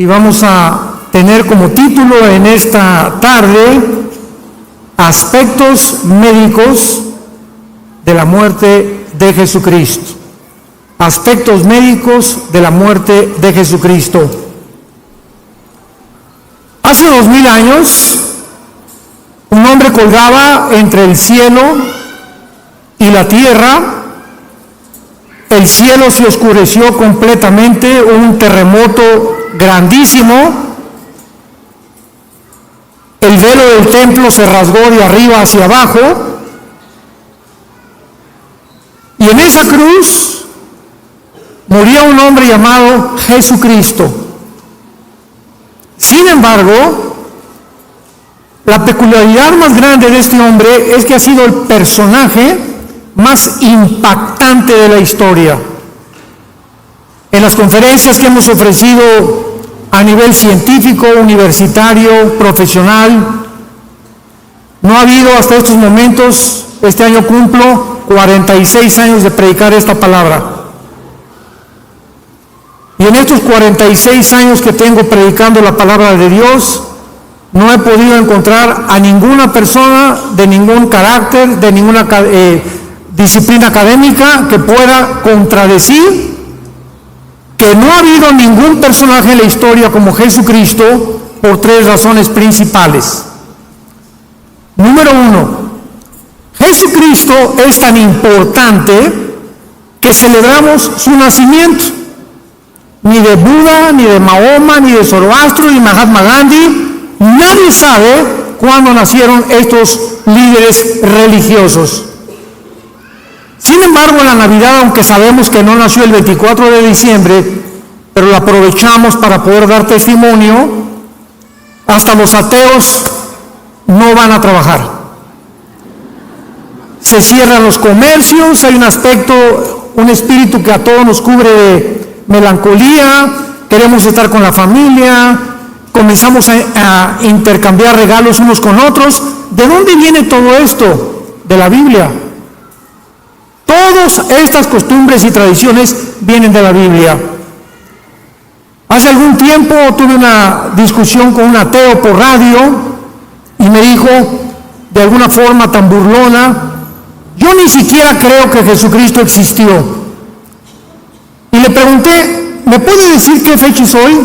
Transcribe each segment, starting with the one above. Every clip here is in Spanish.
y vamos a tener como título en esta tarde aspectos médicos de la muerte de Jesucristo. Aspectos médicos de la muerte de Jesucristo. Hace 2000 años, un hombre colgaba entre el cielo y la tierra. El cielo se oscureció completamente, un terremoto grandísimo. El velo del templo se rasgó de arriba hacia abajo. Y en esa cruz moría un hombre llamado Jesucristo. Sin embargo, la peculiaridad más grande de este hombre es que ha sido el personaje más impactante de la historia. En las conferencias que hemos ofrecido a nivel científico, universitario, profesional, no ha habido hasta estos momentos, este año cumplo 46 años de predicar esta palabra. Y en estos 46 años que tengo predicando la palabra de Dios, no he podido encontrar a ninguna persona de ningún carácter, de ninguna disciplina académica que pueda contradecir que no ha habido ningún personaje en la historia como Jesucristo por tres razones principales. Número uno, Jesucristo es tan importante que celebramos su nacimiento. Ni de Buda, ni de Mahoma, ni de Zoroastro, ni Mahatma Gandhi, nadie sabe cuándo nacieron estos líderes religiosos. Sin embargo, en la Navidad, aunque sabemos que no nació el 24 de diciembre, pero la aprovechamos para poder dar testimonio, hasta los ateos no van a trabajar. Se cierran los comercios, hay un espíritu que a todos nos cubre de melancolía, queremos estar con la familia, comenzamos a intercambiar regalos unos con otros. ¿De dónde viene todo esto? De la Biblia. Todas estas costumbres y tradiciones vienen de la Biblia. Hace algún tiempo tuve una discusión con un ateo por radio y me dijo de alguna forma tan burlona: yo ni siquiera creo que Jesucristo existió. Y le pregunté, ¿me puede decir qué fecha es hoy?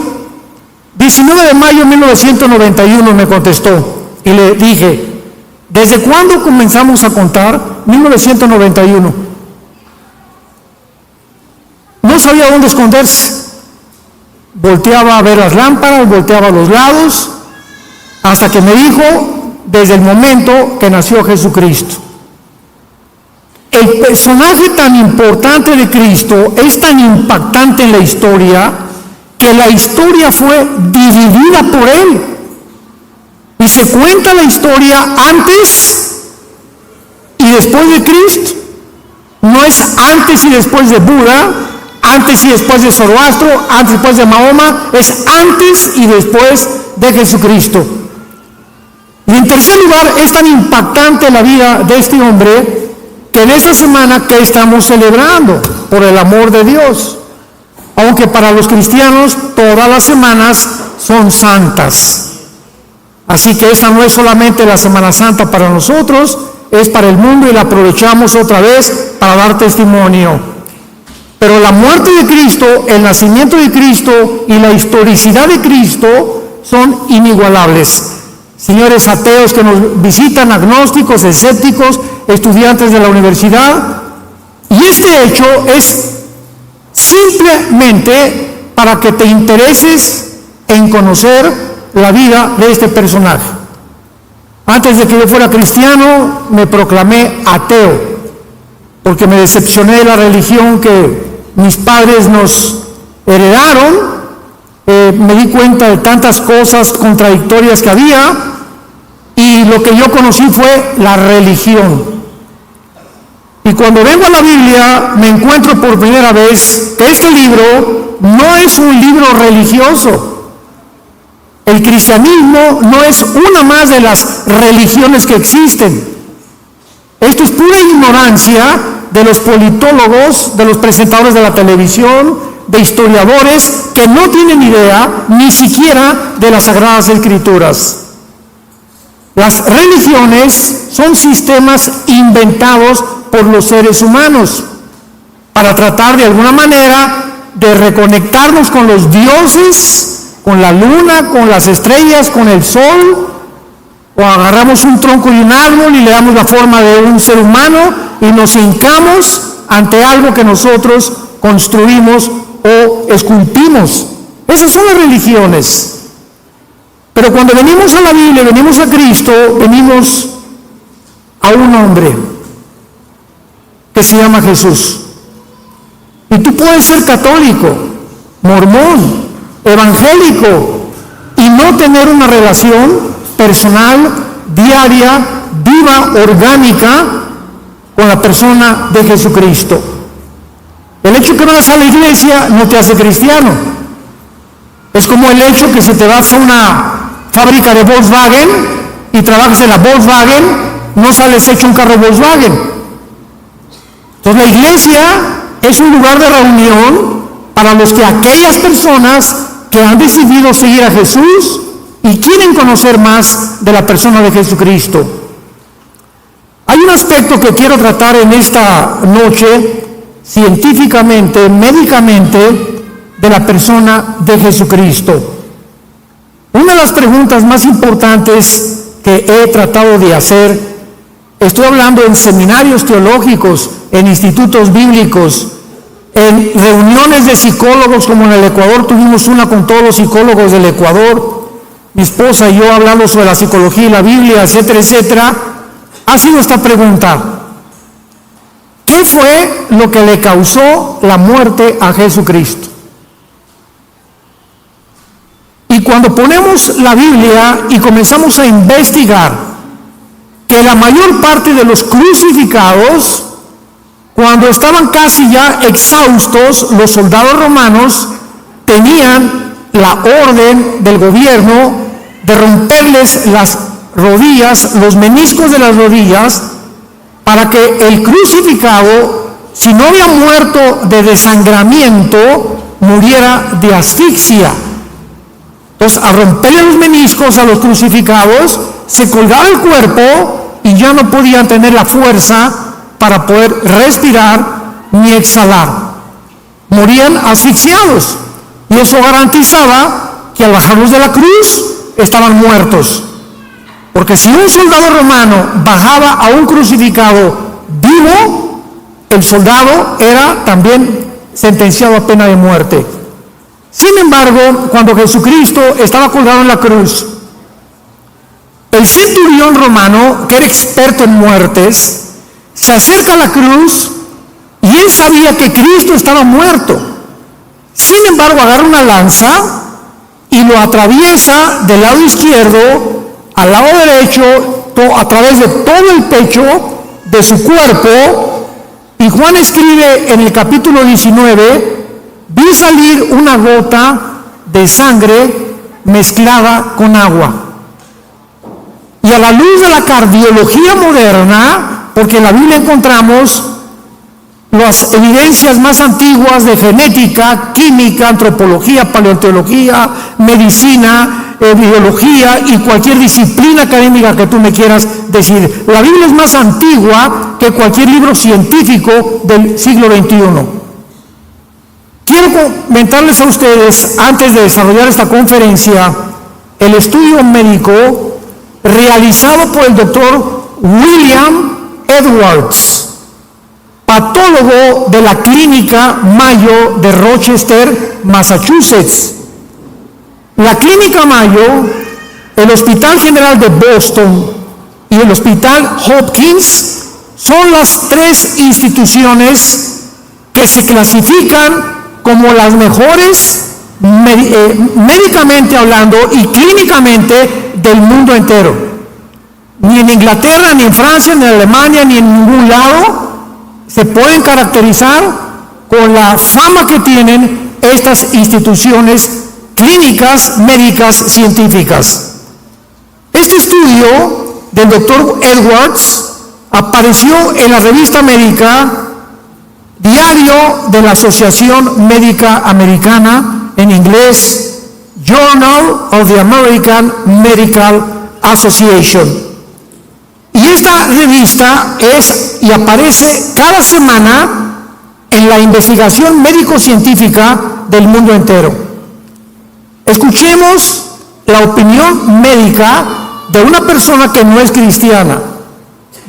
19 de mayo de 1991 me contestó. Y le dije, ¿desde cuándo comenzamos a contar? 1991. No sabía dónde esconderse. Volteaba a ver las lámparas, volteaba a los lados, hasta que me dijo, desde el momento que nació Jesucristo. El personaje tan importante de Cristo es tan impactante en la historia que la historia fue dividida por él. Y se cuenta la historia antes y después de Cristo. No es antes y después de Buda, antes y después de Zoroastro, antes y después de Mahoma, es antes y después de Jesucristo. Y en tercer lugar, es tan impactante la vida de este hombre que en esta semana que estamos celebrando por el amor de Dios, aunque para los cristianos todas las semanas son santas. Así que esa no es solamente la Semana Santa para nosotros, es para el mundo y la aprovechamos otra vez para dar testimonio. Pero la muerte de Cristo, el nacimiento de Cristo y la historicidad de Cristo son inigualables. Señores ateos que nos visitan, agnósticos, escépticos, estudiantes de la universidad, y este hecho es simplemente para que te intereses en conocer la vida de este personaje. Antes de que yo fuera cristiano, me proclamé ateo, porque me decepcioné de la religión que mis padres nos heredaron. Me di cuenta de tantas cosas contradictorias que había, y lo que yo conocí fue la religión. Y cuando vengo a la Biblia, me encuentro por primera vez que este libro no es un libro religioso. El cristianismo no es una más de las religiones que existen. Esto es pura ignorancia de los politólogos, de los presentadores de la televisión, de historiadores que no tienen idea ni siquiera de las Sagradas Escrituras. Las religiones son sistemas inventados por los seres humanos para tratar de alguna manera de reconectarnos con los dioses, con la luna, con las estrellas, con el sol, o agarramos un tronco de un árbol y le damos la forma de un ser humano y nos hincamos ante algo que nosotros construimos o esculpimos. Esas son las religiones. Pero cuando venimos a la Biblia, venimos a Cristo, venimos a un hombre que se llama Jesús. Y tú puedes ser católico, mormón, evangélico y no tener una relación personal, diaria, viva, orgánica con la persona de Jesucristo. El hecho que vas a la iglesia no te hace cristiano. Es como el hecho que si te vas a una fábrica de Volkswagen y trabajas en la Volkswagen, no sales hecho un carro Volkswagen. Entonces la iglesia es un lugar de reunión para los que aquellas personas que han decidido seguir a Jesús y quieren conocer más de la persona de Jesucristo. Hay un aspecto que quiero tratar en esta noche, científicamente, médicamente, de la persona de Jesucristo. Una de las preguntas más importantes que he tratado de hacer, estoy hablando en seminarios teológicos, en institutos bíblicos, en reuniones de psicólogos, como en el Ecuador tuvimos una con todos los psicólogos del Ecuador, mi esposa y yo hablando sobre la psicología y la Biblia, etcétera, etcétera, ha sido esta pregunta: ¿qué fue lo que le causó la muerte a Jesucristo? Y cuando ponemos la Biblia y comenzamos a investigar que la mayor parte de los crucificados, cuando estaban casi ya exhaustos, los soldados romanos tenían la orden del gobierno de romperles las rodillas, los meniscos de las rodillas, para que el crucificado, si no había muerto de desangramiento, muriera de asfixia. Entonces, al romperle los meniscos a los crucificados, se colgaba el cuerpo y ya no podían tener la fuerza para poder respirar ni exhalar. Morían asfixiados. Y eso garantizaba que al bajarlos de la cruz estaban muertos. Porque si un soldado romano bajaba a un crucificado vivo, el soldado era también sentenciado a pena de muerte. Sin embargo, cuando Jesucristo estaba colgado en la cruz, el centurión romano, que era experto en muertes, se acerca a la cruz y él sabía que Cristo estaba muerto. Sin embargo, agarra una lanza y lo atraviesa del lado izquierdo al lado derecho, a través de todo el pecho de su cuerpo. Y Juan escribe en el capítulo 19, vi salir una gota de sangre mezclada con agua. Y a la luz de la cardiología moderna, porque en la Biblia encontramos las evidencias más antiguas de genética, química, antropología, paleontología, medicina, biología y cualquier disciplina académica que tú me quieras decir. La Biblia es más antigua que cualquier libro científico del siglo XXI. Quiero comentarles a ustedes, antes de desarrollar esta conferencia, el estudio médico realizado por el doctor William Edwards, patólogo de la Clínica Mayo de Rochester, Massachusetts. La Clínica Mayo, el Hospital General de Boston y el Hospital Hopkins son las tres instituciones que se clasifican como las mejores médicamente hablando y clínicamente del mundo entero. Ni en Inglaterra, ni en Francia, ni en Alemania, ni en ningún lado se pueden caracterizar con la fama que tienen estas instituciones clínicas, médicas, científicas. Este estudio del doctor Edwards apareció en la revista médica Diario de la Asociación Médica Americana, en inglés, Journal of the American Medical Association. Y esta revista es y aparece cada semana en la investigación médico-científica del mundo entero. Escuchemos la opinión médica de una persona que no es cristiana,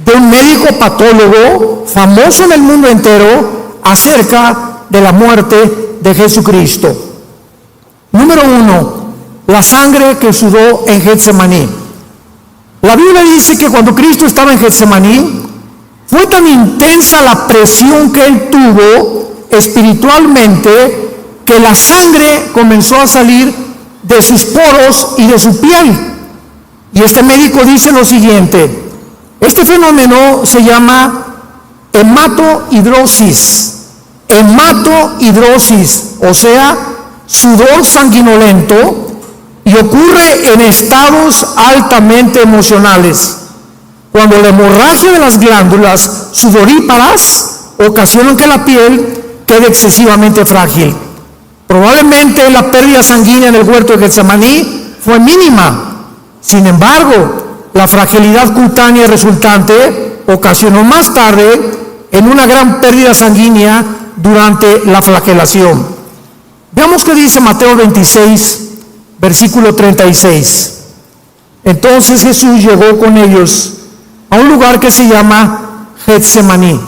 de un médico patólogo famoso en el mundo entero acerca de la muerte de Jesucristo. Número 1, la sangre que sudó en Getsemaní. La Biblia dice que cuando Cristo estaba en Getsemaní, fue tan intensa la presión que él tuvo espiritualmente que la sangre comenzó a salir de sus poros y de su piel. Y este médico dice lo siguiente: este fenómeno se llama hematohidrosis. Hematohidrosis, o sea, sudor sanguinolento, y ocurre en estados altamente emocionales, cuando la hemorragia de las glándulas sudoríparas ocasiona que la piel quede excesivamente frágil. Probablemente la pérdida sanguínea en el huerto de Getsemaní fue mínima. Sin embargo, la fragilidad cutánea resultante ocasionó más tarde en una gran pérdida sanguínea durante la flagelación. Veamos qué dice Mateo 26, versículo 36. Entonces Jesús llegó con ellos a un lugar que se llama Getsemaní.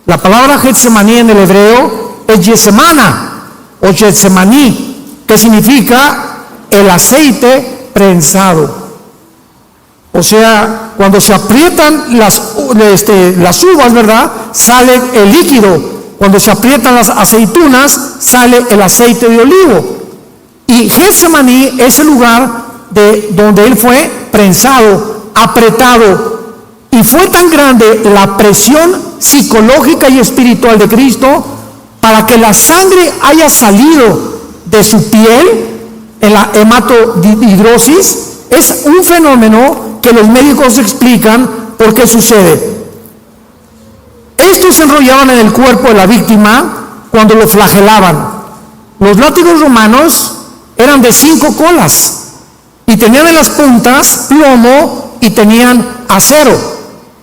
La palabra Getsemaní en el hebreo es Yesemana o Getsemaní, que significa el aceite prensado. O sea, cuando se aprietan las uvas, ¿verdad?, sale el líquido. Cuando se aprietan las aceitunas, sale el aceite de olivo. Y Getsemaní es el lugar donde él fue prensado, apretado. Y fue tan grande la presión psicológica y espiritual de Cristo para que la sangre haya salido de su piel en la hematohidrosis. Es un fenómeno que los médicos explican por qué sucede. Estos se enrollaban en el cuerpo de la víctima cuando lo flagelaban. Los látigos romanos eran de 5 colas y tenían en las puntas plomo y tenían acero,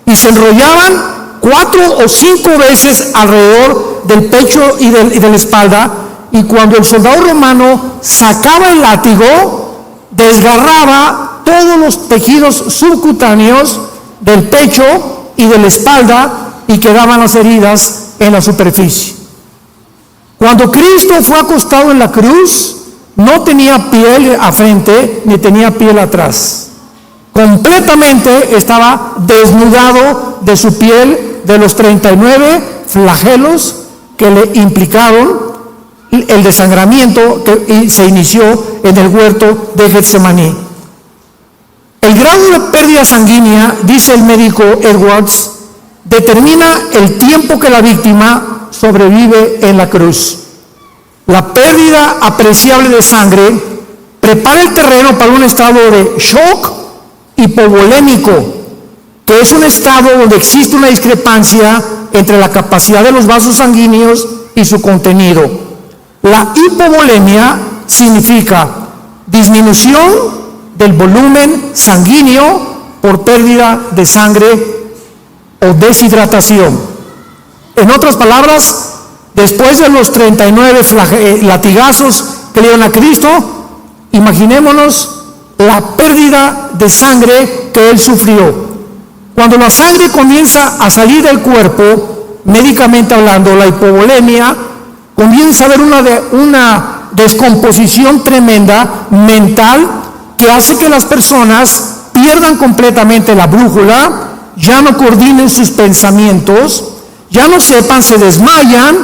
y se enrollaban 4 o 5 veces alrededor del pecho y de la espalda, y cuando el soldado romano sacaba el látigo, desgarraba todos los tejidos subcutáneos del pecho y de la espalda y quedaban las heridas en la superficie. Cuando Cristo fue acostado en la cruz, no tenía piel a frente ni tenía piel atrás. Completamente estaba desnudado de su piel, de los 39 flagelos que le implicaron el desangramiento que se inició en el huerto de Getsemaní. El grado de pérdida sanguínea, dice el médico Edwards, determina el tiempo que la víctima sobrevive en la cruz. La pérdida apreciable de sangre prepara el terreno para un estado de shock hipovolémico, que es un estado donde existe una discrepancia entre la capacidad de los vasos sanguíneos y su contenido. La hipovolemia significa disminución del volumen sanguíneo por pérdida de sangre o deshidratación. En otras palabras, después de los 39 latigazos que le dieron a Cristo, imaginémonos la pérdida de sangre que él sufrió. Cuando la sangre comienza a salir del cuerpo, médicamente hablando, la hipovolemia, comienza a haber una descomposición tremenda mental que hace que las personas pierdan completamente la brújula, ya no coordinen sus pensamientos, ya no sepan, se desmayan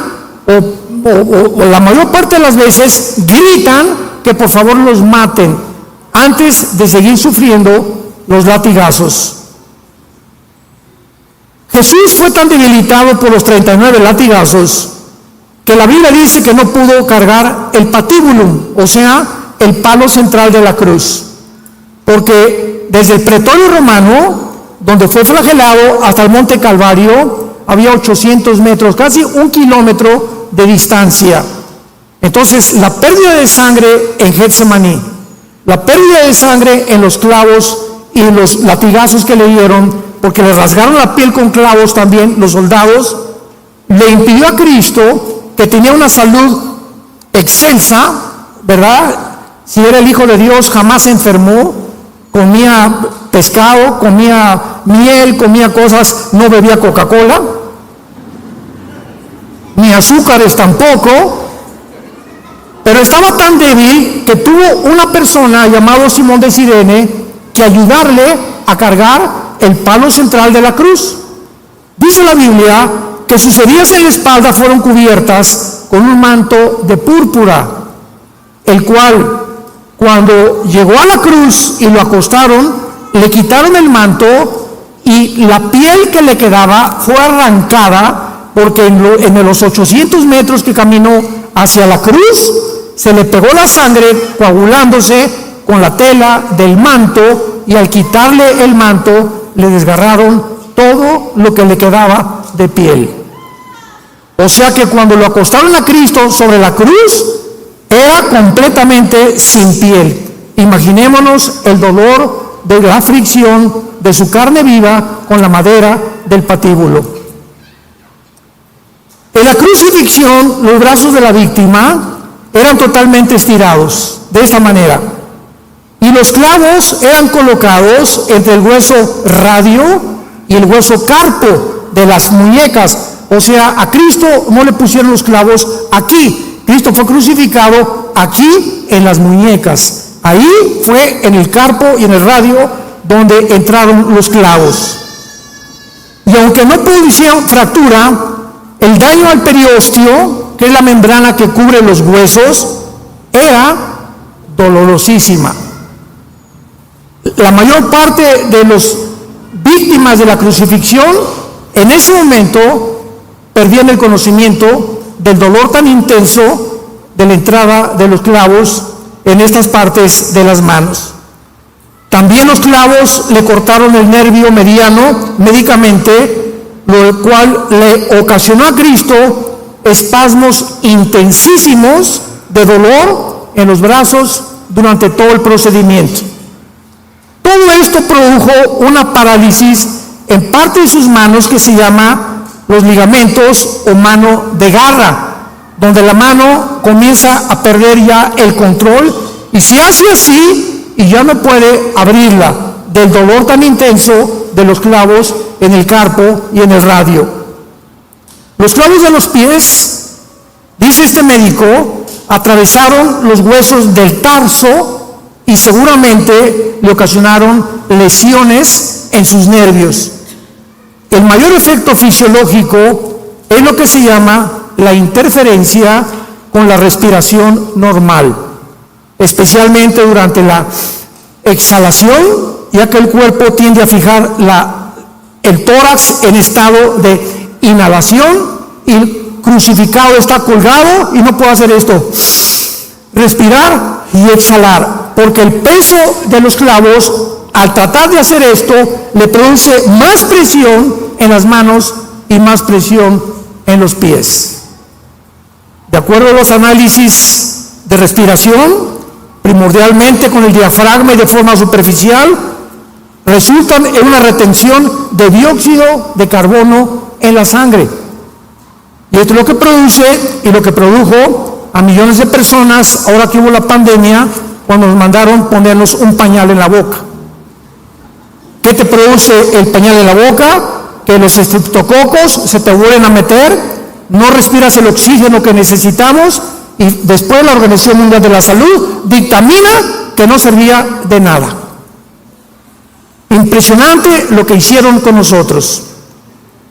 o la mayor parte de las veces gritan que por favor los maten antes de seguir sufriendo los latigazos. Jesús fue tan debilitado por los 39 latigazos que la Biblia dice que no pudo cargar el patibulum, o sea, el palo central de la cruz, porque desde el pretorio romano, donde fue flagelado, hasta el monte Calvario, había 800 metros, casi 1 kilómetro de distancia. Entonces, la pérdida de sangre en Getsemaní, la pérdida de sangre en los clavos y los latigazos que le dieron, porque le rasgaron la piel con clavos también los soldados, le impidió a Cristo, que tenía una salud excelsa, ¿verdad? Si era el Hijo de Dios, jamás se enfermó, comía pescado, comía miel, comía cosas, no bebía Coca-Cola, ni azúcares tampoco, pero estaba tan débil que tuvo una persona llamado Simón de Cirene que ayudarle a cargar el palo central de la cruz. Dice la Biblia que sus heridas en la espalda fueron cubiertas con un manto de púrpura, el cual, cuando llegó a la cruz y lo acostaron, le quitaron el manto y la piel que le quedaba fue arrancada, porque en los 800 metros que caminó hacia la cruz, se le pegó la sangre coagulándose con la tela del manto, y al quitarle el manto le desgarraron todo lo que le quedaba de piel. O sea que cuando lo acostaron a Cristo sobre la cruz, era completamente sin piel. Imaginémonos el dolor de la fricción de su carne viva con la madera del patíbulo. En la crucifixión, los brazos de la víctima eran totalmente estirados, de esta manera. Y los clavos eran colocados entre el hueso radio y el hueso carpo de las muñecas. O sea, a Cristo no le pusieron los clavos aquí. Cristo fue crucificado aquí en las muñecas. Ahí fue en el carpo y en el radio donde entraron los clavos. Y aunque no producían fractura, el daño al periósteo, que es la membrana que cubre los huesos, era dolorosísima. La mayor parte de las víctimas de la crucifixión en ese momento perdían el conocimiento del dolor tan intenso de la entrada de los clavos en estas partes de las manos. También los clavos le cortaron el nervio mediano médicamente, lo cual le ocasionó a Cristo espasmos intensísimos de dolor en los brazos durante todo el procedimiento. Todo esto produjo una parálisis en parte de sus manos que se llama los ligamentos o mano de garra, donde la mano comienza a perder ya el control y se hace así y ya no puede abrirla del dolor tan intenso de los clavos en el carpo y en el radio. Los clavos de los pies, dice este médico, atravesaron los huesos del tarso y seguramente le ocasionaron lesiones en sus nervios. El mayor efecto fisiológico es lo que se llama la interferencia con la respiración normal, especialmente durante la exhalación, ya que el cuerpo tiende a fijar el tórax en estado de inhalación y el crucificado está colgado y no puede hacer esto, respirar y exhalar, porque el peso de los clavos, al tratar de hacer esto, le produce más presión en las manos y más presión en los pies. De acuerdo a los análisis de respiración, primordialmente con el diafragma y de forma superficial, resultan en una retención de dióxido de carbono en la sangre. Y esto es lo que produce y lo que produjo a millones de personas, ahora que hubo la pandemia, cuando nos mandaron ponernos un pañal en la boca. ¿Qué te produce el pañal en la boca? Que los estreptococos se te vuelven a meter, no respiras el oxígeno que necesitamos y después la Organización Mundial de la Salud dictamina que no servía de nada. Impresionante lo que hicieron con nosotros.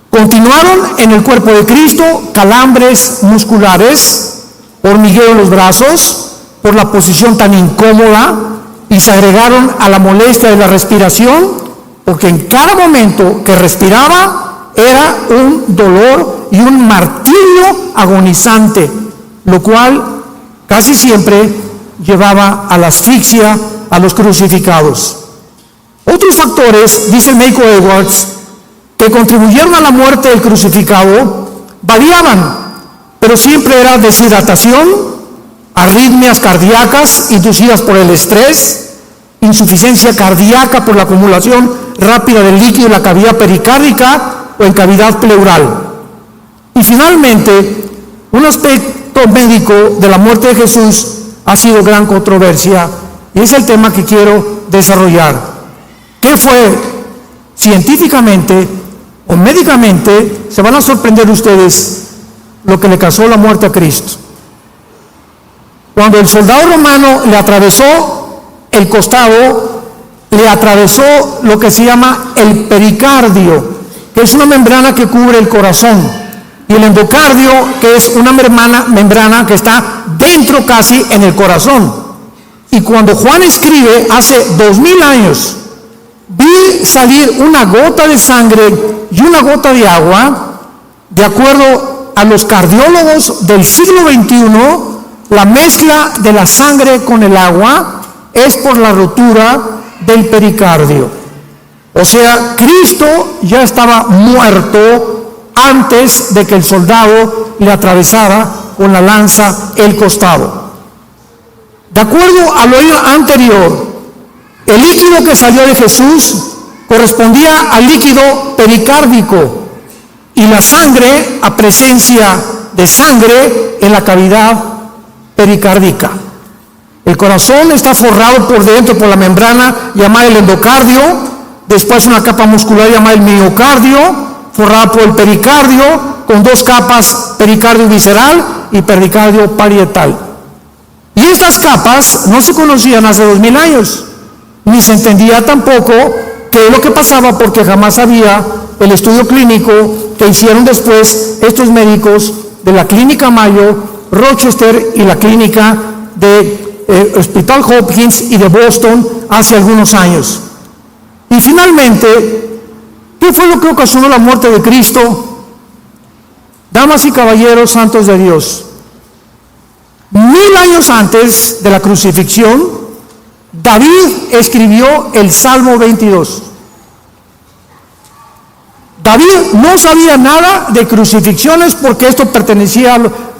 Continuaron en el cuerpo de Cristo calambres musculares, hormigueo en los brazos, por la posición tan incómoda, y se agregaron a la molestia de la respiración, porque en cada momento que respiraba era un dolor y un martirio agonizante, lo cual casi siempre llevaba a la asfixia a los crucificados. Otros factores, dice el médico Edwards, que contribuyeron a la muerte del crucificado variaban, pero siempre era deshidratación, arritmias cardíacas inducidas por el estrés, insuficiencia cardíaca por la acumulación rápida del líquido en la cavidad pericárdica o en cavidad pleural. Y finalmente, un aspecto médico de la muerte de Jesús ha sido gran controversia, y es el tema que quiero desarrollar. ¿Qué fue científicamente o médicamente? Se van a sorprender ustedes lo que le causó la muerte a Cristo. Cuando el soldado romano le atravesó el costado, le atravesó lo que se llama el pericardio, que es una membrana que cubre el corazón, y el endocardio, que es una membrana que está dentro casi en el corazón. Y cuando Juan escribe hace 2000 años, vi salir una gota de sangre y una gota de agua. De acuerdo a los cardiólogos del siglo XXI, la mezcla de la sangre con el agua es por la rotura del pericardio. O sea, Cristo ya estaba muerto antes de que el soldado le atravesara con la lanza el costado. De acuerdo a lo anterior, el líquido que salió de Jesús correspondía al líquido pericárdico y la sangre a presencia de sangre en la cavidad pericárdica. El corazón está forrado por dentro por la membrana llamada el endocardio, después una capa muscular llamada el miocardio, forrada por el pericardio, con dos capas, pericardio visceral y pericardio parietal. Y estas capas no se conocían hace 2000 años, ni se entendía tampoco qué es lo que pasaba, porque jamás había el estudio clínico que hicieron después estos médicos de la Clínica Mayo, Rochester y la Clínica de Hospital Hopkins y de Boston hace algunos años. Y finalmente, ¿qué fue lo que ocasionó la muerte de Cristo? Damas y caballeros santos de Dios, 1000 años antes de la crucifixión, David escribió el Salmo 22. David no sabía nada de crucifixiones, porque esto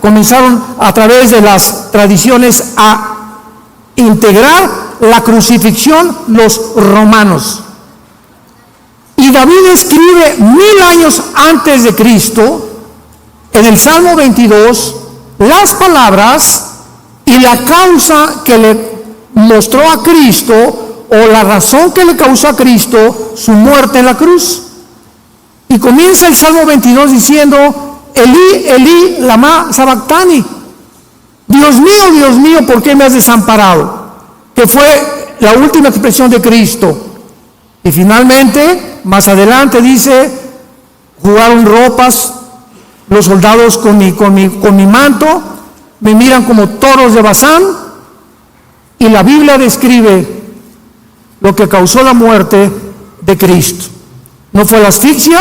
comenzaron a través de las tradiciones a integrar la crucifixión los romanos. Y David escribe 1000 años antes de Cristo, en el Salmo 22, las palabras y la causa que le mostró a Cristo, o la razón que le causó a Cristo su muerte en la cruz. Y comienza el Salmo 22 diciendo: Elí, Elí, lama sabactani. Dios mío, ¿por qué me has desamparado? Que fue la última expresión de Cristo. Y finalmente, más adelante dice: jugaron ropas los soldados con mi manto, me miran como toros de Bazán. Y la Biblia describe lo que causó la muerte de Cristo. No fue la asfixia,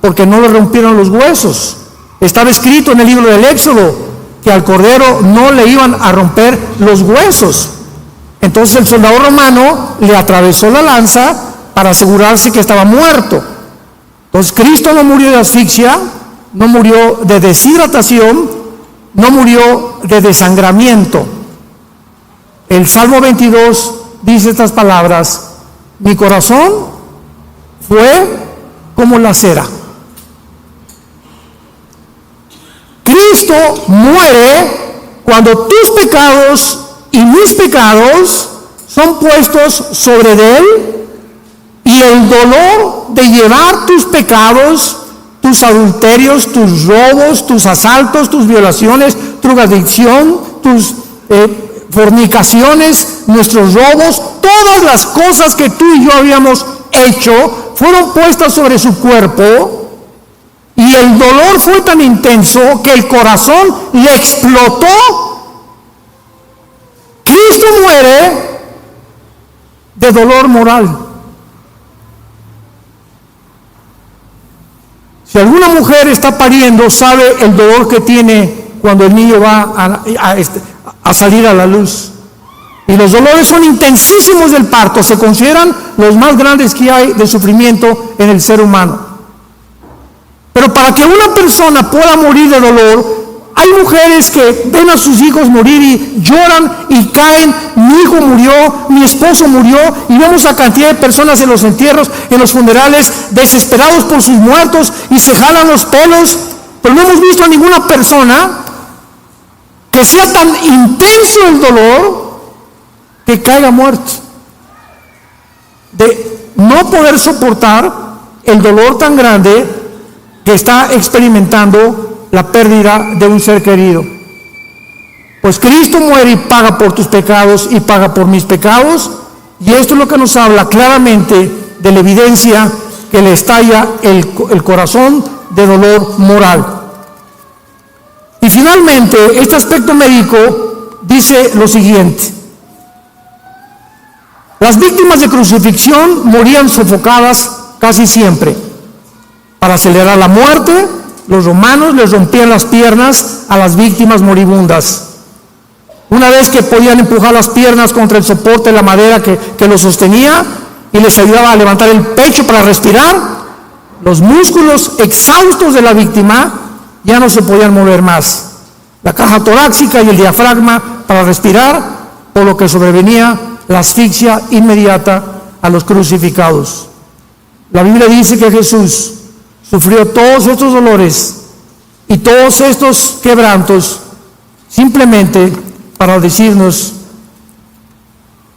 porque no le rompieron los huesos. Estaba escrito en el libro del Éxodo que al cordero no le iban a romper los huesos. Entonces el soldado romano le atravesó la lanza para asegurarse que estaba muerto. Entonces Cristo no murió de asfixia, no murió de deshidratación, no murió de desangramiento. El Salmo 22 dice estas palabras: mi corazón fue como la cera. Cristo muere cuando tus pecados y mis pecados son puestos sobre de él, y el dolor de llevar tus pecados, tus adulterios, tus robos, tus asaltos, tus violaciones, tu drogadicción, tus fornicaciones, nuestros robos, todas las cosas que tú y yo habíamos hecho, fueron puestas sobre su cuerpo, y el dolor fue tan intenso que el corazón le explotó. Cristo muere de dolor moral. Si alguna mujer está pariendo, sabe el dolor que tiene cuando el niño va a salir a la luz. Y los dolores son intensísimos del parto, se consideran los más grandes que hay de sufrimiento en el ser humano. Pero para que una persona pueda morir de dolor, hay mujeres que ven a sus hijos morir y lloran y caen. Mi hijo murió, mi esposo murió, y vemos a cantidad de personas en los entierros, en los funerales, desesperados por sus muertos y se jalan los pelos. Pero no hemos visto a ninguna persona que sea tan intenso el dolor que caiga muerto. De no poder soportar el dolor tan grande que está experimentando la pérdida de un ser querido. Pues Cristo muere y paga por tus pecados y paga por mis pecados, y esto es lo que nos habla claramente de la evidencia que le estalla el corazón de dolor moral. Y finalmente, este aspecto médico dice lo siguiente: las víctimas de crucifixión morían sofocadas casi siempre. Para acelerar la muerte, los romanos les rompían las piernas a las víctimas moribundas. Una vez que podían empujar las piernas contra el soporte de la madera que los sostenía y les ayudaba a levantar el pecho para respirar, los músculos exhaustos de la víctima ya no se podían mover más. La caja torácica y el diafragma para respirar, por lo que sobrevenía la asfixia inmediata a los crucificados. La Biblia dice que Jesús sufrió todos estos dolores y todos estos quebrantos simplemente para decirnos: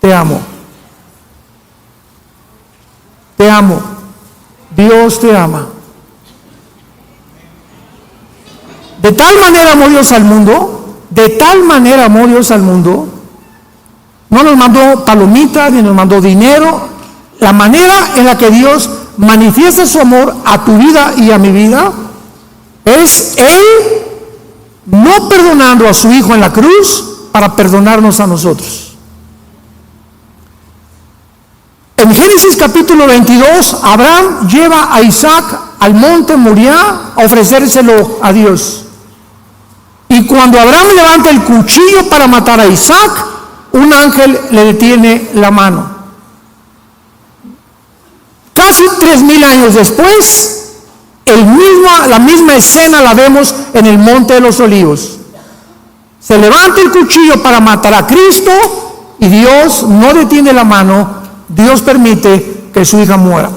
te amo, te amo, Dios te ama. De tal manera amó Dios al mundo, de tal manera amó Dios al mundo. No nos mandó palomitas ni nos mandó dinero. La manera en la que Dios manifiesta su amor a tu vida y a mi vida es Él no perdonando a su Hijo en la cruz para perdonarnos a nosotros. En Génesis capítulo 22, Abraham lleva a Isaac al monte Moriah a ofrecérselo a Dios. Y cuando Abraham levanta el cuchillo para matar a Isaac, un ángel le detiene la mano. Casi 3000 años después, la misma escena la vemos en el Monte de los Olivos. Se levanta el cuchillo para matar a Cristo y Dios no detiene la mano. Dios permite que su hija muera.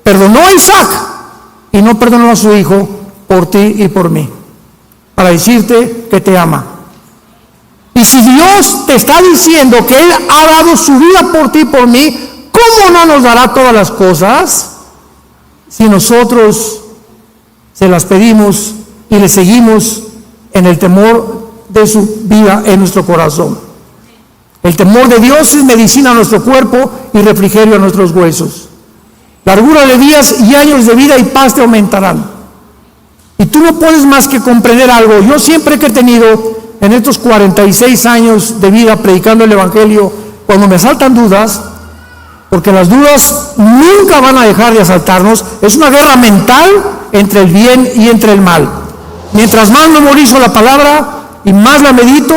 Perdonó a Isaac y no perdonó a su hijo por ti y por mí, para decirte que te ama. Y si Dios te está diciendo que Él ha dado su vida por ti y por mí, ¿cómo no nos dará todas las cosas si nosotros se las pedimos y le seguimos en el temor de su vida en nuestro corazón? El temor de Dios es medicina a nuestro cuerpo y refrigerio a nuestros huesos. Largura de días y años de vida y paz te aumentarán. Y tú no puedes más que comprender algo. Yo siempre que he tenido en estos 46 años de vida predicando el Evangelio, cuando me asaltan dudas, porque las dudas nunca van a dejar de asaltarnos, es una guerra mental entre el bien y entre el mal. Mientras más memorizo la palabra y más la medito,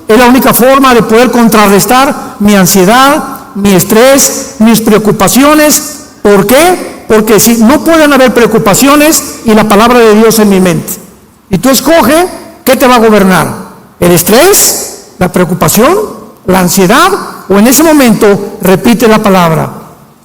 es la única forma de poder contrarrestar mi ansiedad, mi estrés, mis preocupaciones. ¿Por qué? Porque si no pueden haber preocupaciones y la palabra de Dios en mi mente. Y tú escoge qué te va a gobernar: el estrés, la preocupación, la ansiedad, o en ese momento repite la palabra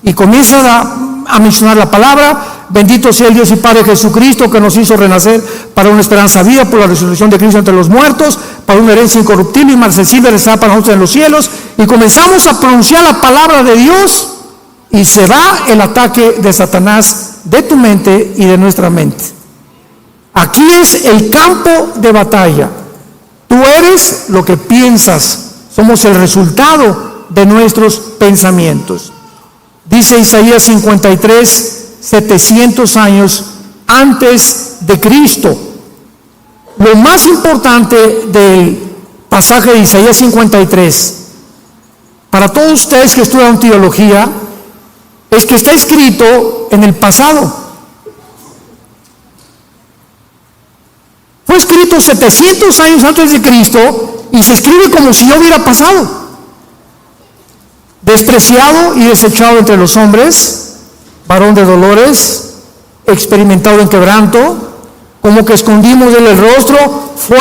y comienza a mencionar la palabra. Bendito sea el Dios y Padre Jesucristo, que nos hizo renacer para una esperanza viva por la resurrección de Cristo entre los muertos, para una herencia incorruptible y inmarcesible reservada para nosotros en los cielos. Y comenzamos a pronunciar la palabra de Dios y se va el ataque de Satanás de tu mente y de nuestra mente. Aquí es el campo de batalla. Tú eres lo que piensas, somos el resultado de nuestros pensamientos. Dice Isaías 53, 700 años antes de Cristo. Lo más importante del pasaje de Isaías 53, para todos ustedes que estudian teología, es que está escrito en el pasado. Fue escrito 700 años antes de Cristo y se escribe como si no hubiera pasado. Despreciado y desechado entre los hombres, varón de dolores, experimentado en quebranto, como que escondimos de él el rostro, fue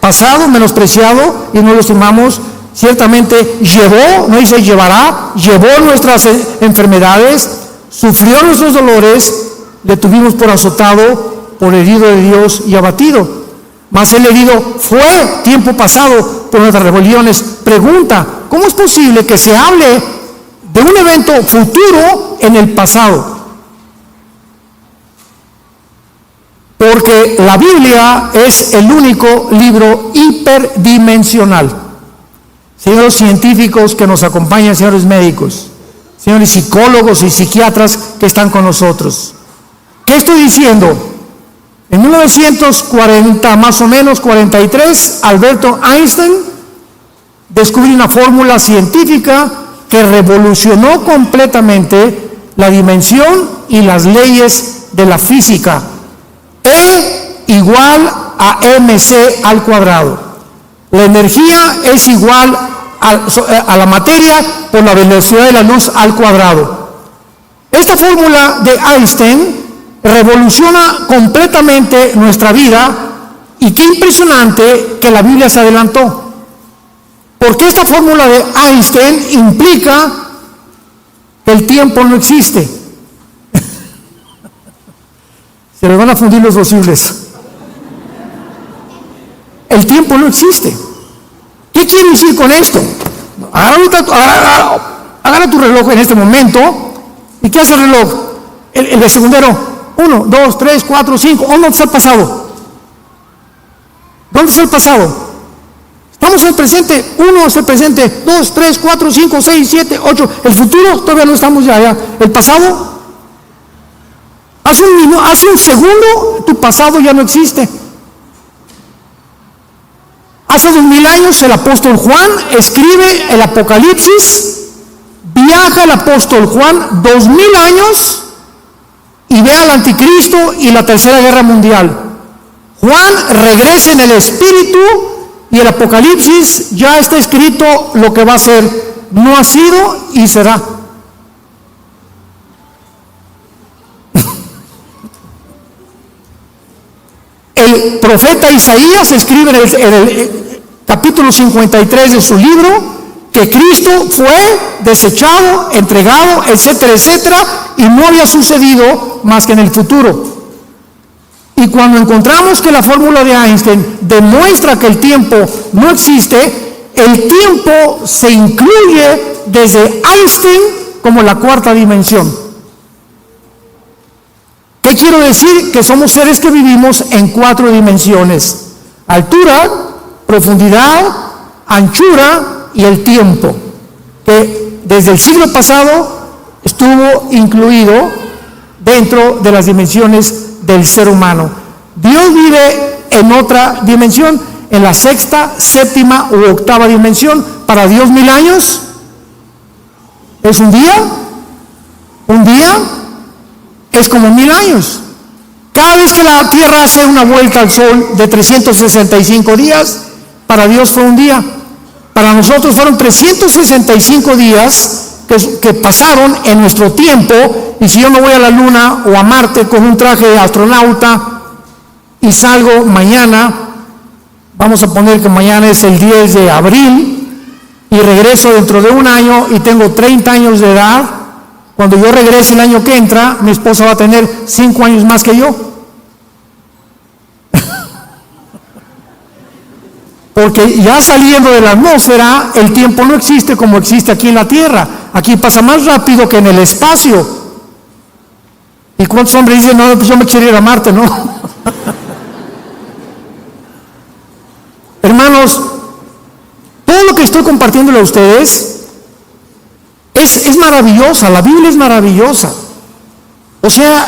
pasado, menospreciado y no lo estimamos. Ciertamente llevó, no dice llevará, llevó nuestras enfermedades, sufrió nuestros dolores, le tuvimos por azotado, por herido de Dios y abatido. Mas el herido fue tiempo pasado por nuestras rebeliones. Pregunta, ¿cómo es posible que se hable de un evento futuro en el pasado? Porque la Biblia es el único libro hiperdimensional. Señores científicos que nos acompañan, señores médicos, señores psicólogos y psiquiatras que están con nosotros. ¿Qué estoy diciendo? En 1940, más o menos, 43, Alberto Einstein descubrió una fórmula científica que revolucionó completamente la dimensión y las leyes de la física. E igual a mc al cuadrado. La energía es igual a la materia por la velocidad de la luz al cuadrado. Esta fórmula de Einstein revoluciona completamente nuestra vida, y qué impresionante que la Biblia se adelantó, porque esta fórmula de Einstein implica que el tiempo no existe. Se le van a fundir los fusibles. El tiempo no existe. ¿Qué quiero decir con esto? Agarra tu reloj en este momento. ¿Y qué hace el reloj? El de segundero. 1, 2, 3, 4, 5. ¿Dónde está el pasado? ¿Dónde está el pasado? Estamos en el presente. 1 es el presente. 2, 3, 4, 5, 6, 7, 8. El futuro todavía no estamos allá. El pasado. Hace un segundo tu pasado ya no existe. Hace 2000 años el apóstol Juan escribe el Apocalipsis. Viaja el apóstol Juan 2000 años y ve al anticristo y la tercera guerra mundial. Juan regresa en el espíritu y el Apocalipsis ya está escrito lo que va a ser. No ha sido y será. El profeta Isaías escribe en el capítulo 53 de su libro que Cristo fue desechado, entregado, etcétera, etcétera, y no había sucedido más que en el futuro. Y cuando encontramos que la fórmula de Einstein demuestra que el tiempo no existe, el tiempo se incluye desde Einstein como la cuarta dimensión. ¿Qué quiero decir? Que somos seres que vivimos en 4 dimensiones: altura, profundidad, anchura y el tiempo, que desde el siglo pasado estuvo incluido dentro de las dimensiones del ser humano. Dios vive en otra dimensión, en la 6ª, 7ª u 8ª dimensión. Para Dios 1000 años es un día es como 1000 años. Cada vez que la Tierra hace una vuelta al Sol de 365 días, para Dios fue un día. Para nosotros fueron 365 días que pasaron en nuestro tiempo. Y si yo no voy a la Luna o a Marte con un traje de astronauta y salgo mañana, vamos a poner que mañana es el 10 de abril, y regreso dentro de un año y tengo 30 años de edad, cuando yo regrese el año que entra, mi esposa va a tener 5 años más que yo. Porque ya saliendo de la atmósfera, el tiempo no existe como existe aquí en la Tierra. Aquí pasa más rápido que en el espacio. ¿Y cuántos hombres dicen, no, pues yo me quiero ir a Marte, no? Hermanos, todo lo que estoy compartiéndole a ustedes es maravillosa. La Biblia es maravillosa. O sea,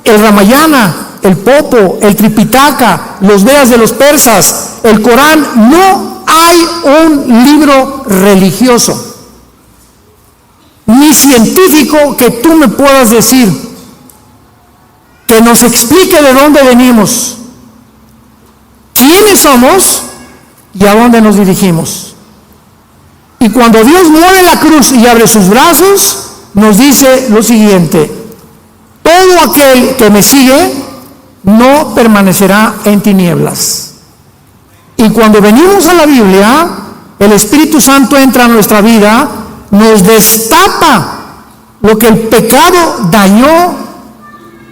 el Ramayana, el Popo, el Tripitaka, los Vedas de los persas, el Corán, no hay un libro religioso ni científico que tú me puedas decir que nos explique de dónde venimos, quiénes somos y a dónde nos dirigimos. Y cuando Dios muere la cruz y abre sus brazos, nos dice lo siguiente: todo aquel que me sigue no permanecerá en tinieblas. Y cuando venimos a la Biblia, el Espíritu Santo entra a nuestra vida, nos destapa lo que el pecado dañó,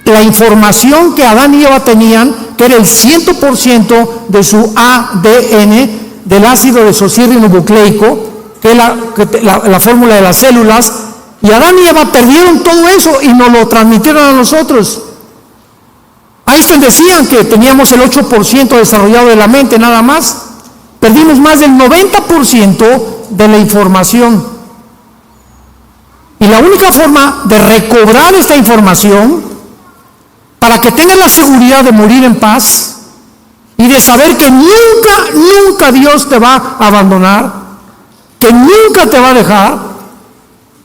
la información que Adán y Eva tenían, que era el 100% de su ADN, del ácido desoxirribonucleico, que es la fórmula de las células, y Adán y Eva perdieron todo eso y nos lo transmitieron a nosotros. Einstein decían que teníamos el 8% desarrollado de la mente nada más, perdimos más del 90% de la información. Y la única forma de recobrar esta información, para que tengas la seguridad de morir en paz y de saber que nunca Dios te va a abandonar, que nunca te va a dejar,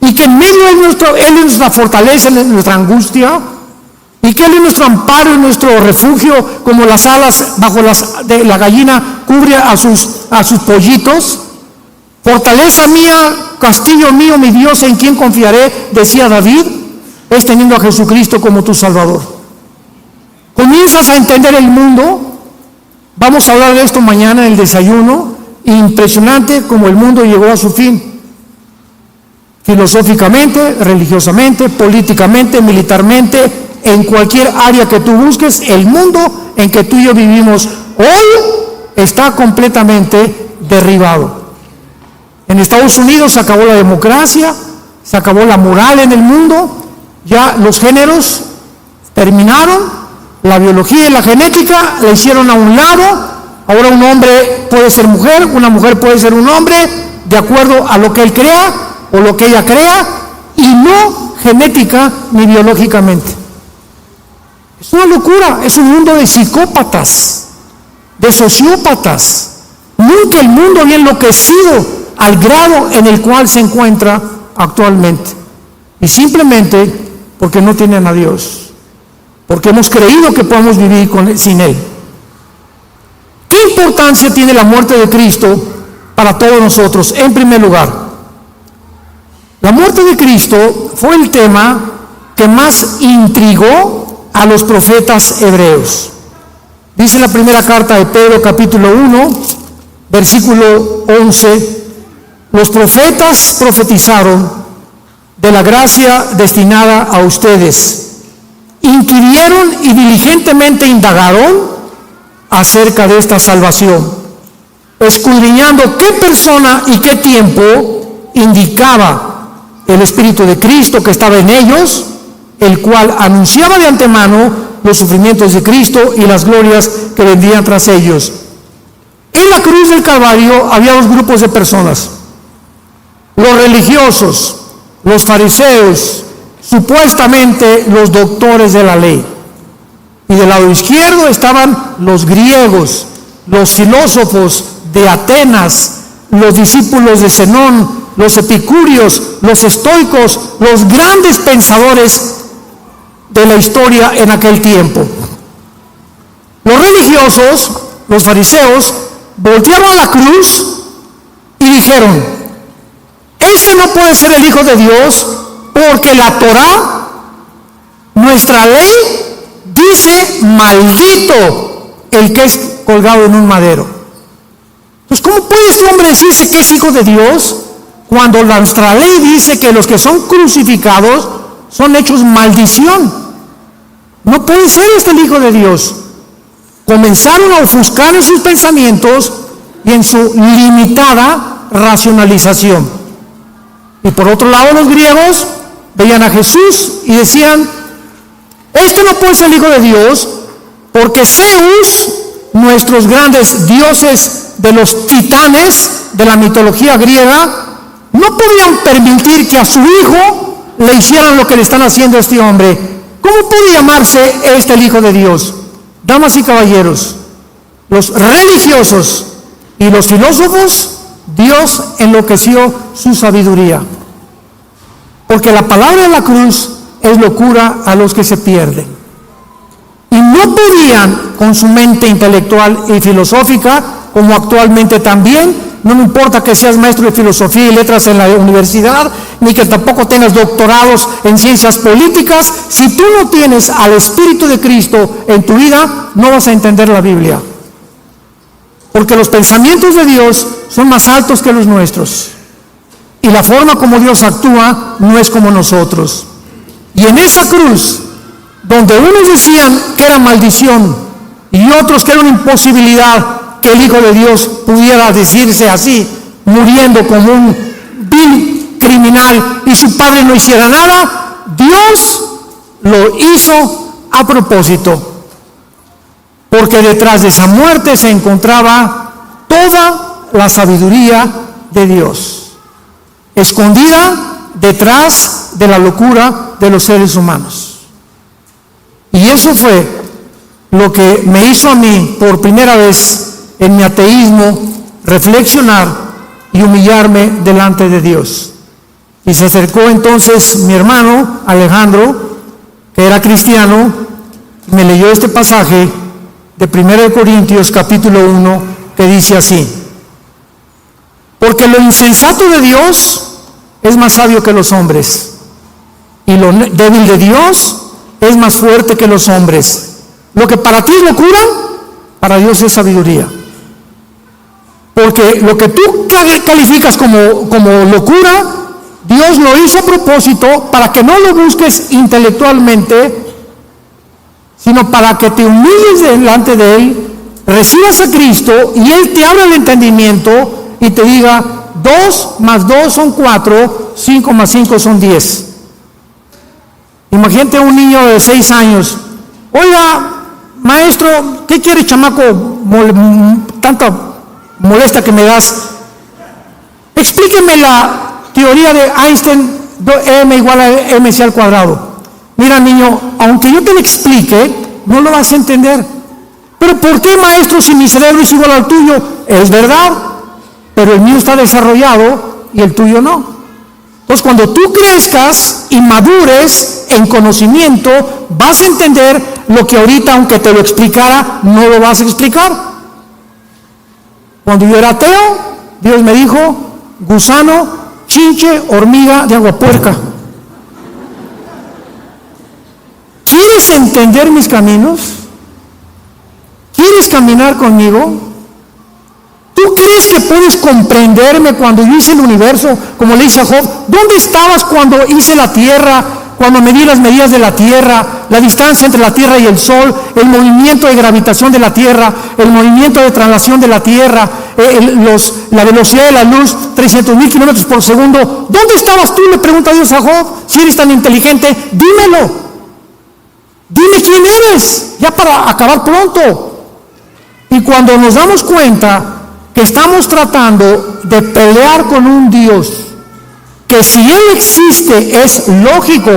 y que en medio de Él es nuestra fortaleza, Él es nuestra angustia, y que Él es nuestro amparo y nuestro refugio, como las alas bajo de la gallina cubre a sus pollitos. Fortaleza mía, castillo mío, mi Dios, en quien confiaré, decía David, es teniendo a Jesucristo como tu Salvador. Comienzas a entender el mundo. Vamos a hablar de esto mañana en el desayuno. Impresionante como el mundo llegó a su fin. Filosóficamente, religiosamente, políticamente, militarmente, en cualquier área que tú busques, el mundo en que tú y yo vivimos hoy está completamente derribado. En Estados Unidos se acabó la democracia, se acabó la moral en el mundo, ya los géneros terminaron. La biología y la genética la hicieron a un lado. Ahora un hombre puede ser mujer, una mujer puede ser un hombre, de acuerdo a lo que él crea o lo que ella crea, y no genética ni biológicamente. Es una locura, es un mundo de psicópatas, de sociópatas. Nunca el mundo había enloquecido al grado en el cual se encuentra actualmente. Y simplemente porque no tienen a Dios. Porque hemos creído que podemos vivir sin Él. ¿Qué importancia tiene la muerte de Cristo para todos nosotros? En primer lugar, la muerte de Cristo fue el tema que más intrigó a los profetas hebreos. Dice la primera carta de Pedro, capítulo 1, versículo 11, los profetas profetizaron de la gracia destinada a ustedes. Inquirieron y diligentemente indagaron acerca de esta salvación, escudriñando qué persona y qué tiempo indicaba el Espíritu de Cristo que estaba en ellos, el cual anunciaba de antemano los sufrimientos de Cristo y las glorias que vendrían tras ellos. En la cruz del Calvario había dos grupos de personas: los religiosos, los fariseos, supuestamente los doctores de la ley, y del lado izquierdo estaban los griegos, los filósofos de Atenas, los discípulos de Zenón, los epicúreos, los estoicos, los grandes pensadores de la historia en aquel tiempo. Los religiosos, los fariseos, voltearon a la cruz y dijeron: este no puede ser el Hijo de Dios, porque la Torá, nuestra ley, dice: maldito el que es colgado en un madero. Pues ¿cómo puede este hombre decirse que es hijo de Dios cuando nuestra ley dice que los que son crucificados son hechos maldición? No puede ser este el Hijo de Dios. Comenzaron a ofuscar en sus pensamientos y en su limitada racionalización. Y por otro lado, los griegos veían a Jesús y decían: este no puede ser el Hijo de Dios, porque Zeus, nuestros grandes dioses de los titanes de la mitología griega, no podían permitir que a su hijo le hicieran lo que le están haciendo a este hombre. ¿Cómo puede llamarse este el Hijo de Dios? Damas y caballeros, los religiosos y los filósofos, Dios enloqueció su sabiduría. Porque la palabra de la cruz es locura a los que se pierden. Y no podían, con su mente intelectual y filosófica, como actualmente también, No me importa que seas maestro de filosofía y letras en la universidad, ni que tampoco tengas doctorados en ciencias políticas. Si tú no tienes al Espíritu de Cristo en tu vida, no vas a entender la Biblia. Porque los pensamientos de Dios son más altos que los nuestros. Y la forma como Dios actúa no es como nosotros. Y en esa cruz, donde unos decían que era maldición y otros que era una imposibilidad que el Hijo de Dios pudiera decirse así, muriendo como un vil criminal y su padre no hiciera nada, Dios lo hizo a propósito. Porque detrás de esa muerte se encontraba toda la sabiduría de Dios, escondida detrás de la locura de los seres humanos. Y eso fue lo que me hizo a mí, por primera vez en mi ateísmo, reflexionar y humillarme delante de Dios. Y se acercó entonces mi hermano Alejandro, que era cristiano, y me leyó este pasaje de 1 Corintios capítulo 1, que dice así: porque lo insensato de Dios es más sabio que los hombres, y lo débil de Dios es más fuerte que los hombres. Lo que para ti es locura, para Dios es sabiduría. Porque lo que tú calificas como locura, Dios lo hizo a propósito para que no lo busques intelectualmente, sino para que te humilles delante de Él, recibas a Cristo y Él te abra el entendimiento y te diga: 2 más 2 son 4, 5 más 5 son 10. Imagínate un niño de 6 años: oiga, maestro, ¿qué quiere, chamaco? Tanta molestia que me das. Explíqueme la teoría de Einstein, m igual a mc al cuadrado. Mira, niño, aunque yo te lo explique, no lo vas a entender. ¿Pero por qué, maestro, si mi cerebro es igual al tuyo? Es verdad, pero el mío está desarrollado y el tuyo no. Entonces, cuando tú crezcas y madures en conocimiento, vas a entender lo que ahorita, aunque te lo explicara, no lo vas a explicar. Cuando yo era ateo, Dios me dijo: gusano, chinche, hormiga de agua puerca. ¿Quieres entender mis caminos? ¿Quieres caminar conmigo? ¿Tú crees que puedes comprenderme cuando yo hice el universo? Como le dice a Job: ¿dónde estabas cuando hice la tierra? Cuando medí las medidas de la tierra, la distancia entre la tierra y el sol, el movimiento de gravitación de la tierra, el movimiento de traslación de la tierra, la velocidad de la luz, 300,000 kilómetros por segundo. ¿Dónde estabas tú? Le pregunta Dios a Job. Si eres tan inteligente, dímelo. Dime quién eres, ya para acabar pronto. Y cuando nos damos cuenta que estamos tratando de pelear con un Dios, que si Él existe es lógico,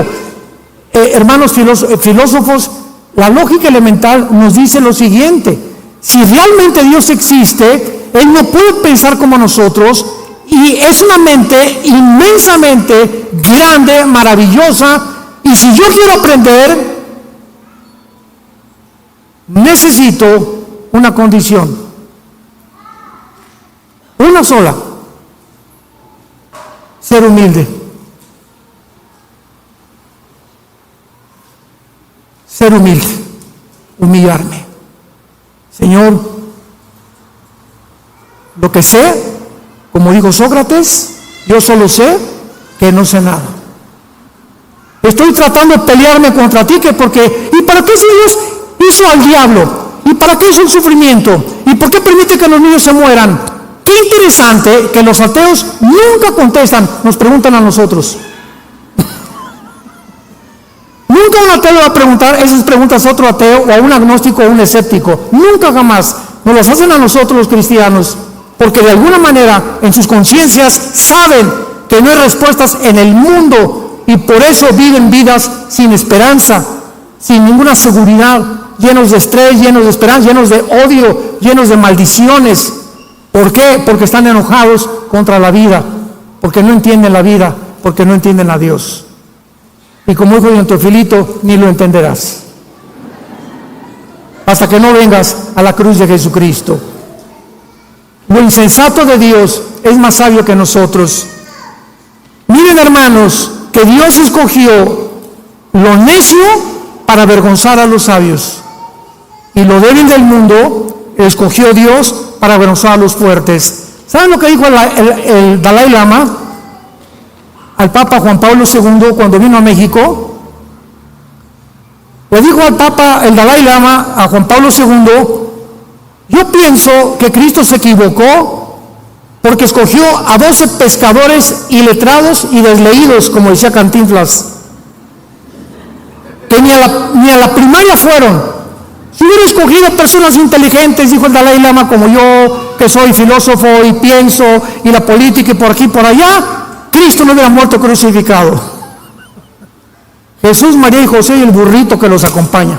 hermanos filósofos, la lógica elemental nos dice lo siguiente: si realmente Dios existe, Él no puede pensar como nosotros, y es una mente inmensamente grande, maravillosa, y si yo quiero aprender, necesito una condición, una sola: ser humilde. Ser humilde, humillarme. Señor, lo que sé, como dijo Sócrates, yo solo sé que no sé nada. Estoy tratando de pelearme contra ti, que porque, ¿y para qué si Dios hizo al diablo? ¿Y para qué hizo el sufrimiento? ¿Y por qué permite que los niños se mueran? Qué interesante que los ateos nunca contestan, nos preguntan a nosotros. Nunca un ateo va a preguntar esas preguntas a otro ateo o a un agnóstico o un escéptico. Nunca, jamás. Nos las hacen a nosotros los cristianos, porque de alguna manera en sus conciencias saben que no hay respuestas en el mundo y por eso viven vidas sin esperanza, sin ninguna seguridad, llenos de estrés, llenos de esperanza, llenos de odio, llenos de maldiciones. ¿Por qué? Porque están enojados contra la vida, porque no entienden la vida, porque no entienden a Dios. Y como dijo don Teofilito, ni lo entenderás hasta que no vengas a la cruz de Jesucristo. lo insensato de Dios es más sabio que nosotros. Miren, hermanos, que Dios escogió lo necio para avergonzar a los sabios, y lo débil del mundo escogió Dios para avergonzar a los fuertes. ¿Saben lo que dijo el Dalai Lama al Papa Juan Pablo II cuando vino a México? Le dijo al Papa, el Dalai Lama, a Juan Pablo II: yo pienso que Cristo se equivocó porque escogió a 12 pescadores iletrados y desleídos, como decía Cantinflas, que ni a la primaria fueron. Si hubiera escogido personas inteligentes, dijo el Dalai Lama, como yo, que soy filósofo y pienso, y la política y por aquí y por allá, Cristo no hubiera muerto crucificado. Jesús, María y José y el burrito que los acompaña.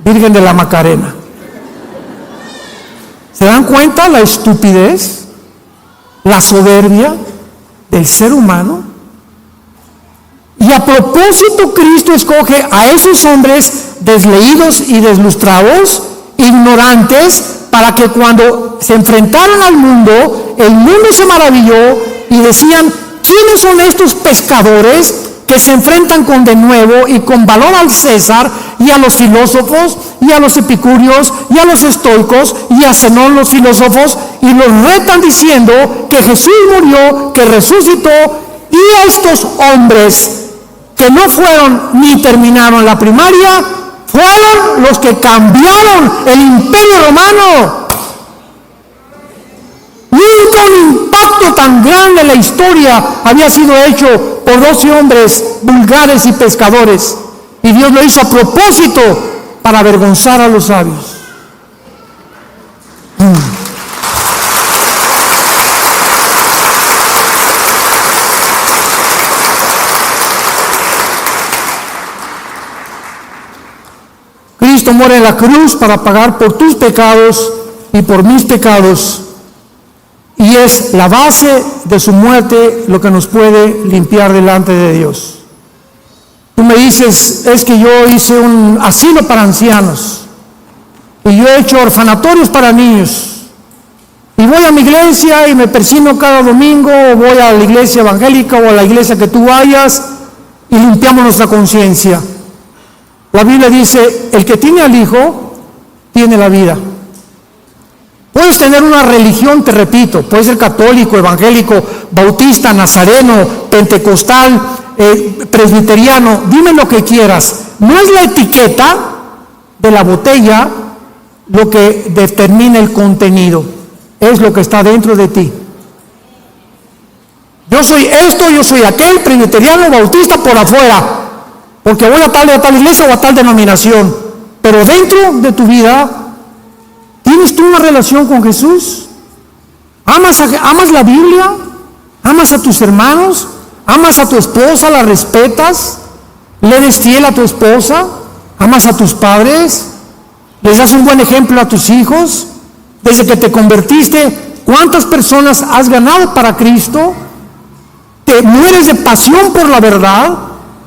Virgen de la Macarena. ¿Se dan cuenta la estupidez, la soberbia del ser humano? Y a propósito, Cristo escoge a esos hombres desleídos y deslustrados, ignorantes, para que cuando se enfrentaron al mundo, el mundo se maravilló y decían: ¿quiénes son estos pescadores que se enfrentan con denuedo y con valor al César y a los filósofos y a los epicúreos y a los estoicos y a Zenón, los filósofos, y los retan diciendo que Jesús murió, que resucitó, y estos hombres que no fueron ni terminaron la primaria fueron los que cambiaron el Imperio Romano? Nunca un impacto tan grande en la historia había sido hecho por 12 hombres vulgares y pescadores, y Dios lo hizo a propósito para avergonzar a los sabios. Cristo muere en la cruz para pagar por tus pecados y por mis pecados, y es la base de su muerte lo que nos puede limpiar delante de Dios. Tú me dices: es que yo hice un asilo para ancianos, y yo he hecho orfanatorios para niños, y voy a mi iglesia y me persino cada domingo, o voy a la iglesia evangélica o a la iglesia que tú vayas, y limpiamos nuestra conciencia. La Biblia dice: el que tiene al Hijo tiene la vida. Puedes tener una religión, te repito, puedes ser católico, evangélico, bautista, nazareno, pentecostal, presbiteriano, dime lo que quieras. No es la etiqueta de la botella lo que determina el contenido, es lo que está dentro de ti. Yo soy esto, yo soy aquel, presbiteriano, bautista por afuera, porque voy a tal iglesia o a tal denominación, pero dentro de tu vida, ¿tienes tú una relación con Jesús? ¿Amas la Biblia? ¿Amas a tus hermanos? ¿Amas a tu esposa? ¿La respetas? ¿Le eres fiel a tu esposa? ¿Amas a tus padres? ¿Les das un buen ejemplo a tus hijos? Desde que te convertiste, ¿cuántas personas has ganado para Cristo? ¿Te mueres de pasión por la verdad?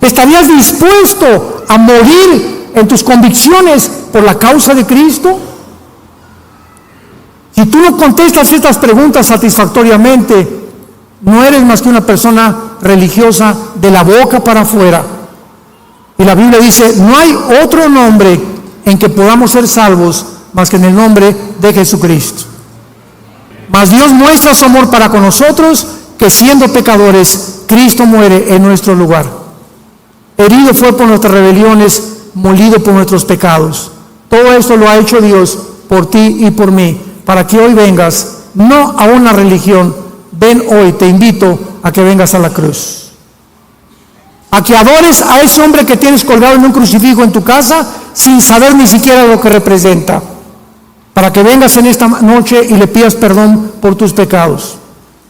¿Estarías dispuesto a morir en tus convicciones por la causa de Cristo? Si tú no contestas estas preguntas satisfactoriamente, no eres más que una persona religiosa de la boca para afuera. Y la Biblia dice: no hay otro nombre en que podamos ser salvos más que en el nombre de Jesucristo. Mas Dios muestra su amor para con nosotros, que siendo pecadores, Cristo muere en nuestro lugar. Herido fue por nuestras rebeliones, molido por nuestros pecados. Todo esto lo ha hecho Dios por ti y por mí, para que hoy vengas, no a una religión, ven hoy, te invito a que vengas a la cruz. A que adores a ese hombre que tienes colgado en un crucifijo en tu casa, sin saber ni siquiera lo que representa. Para que vengas en esta noche y le pidas perdón por tus pecados.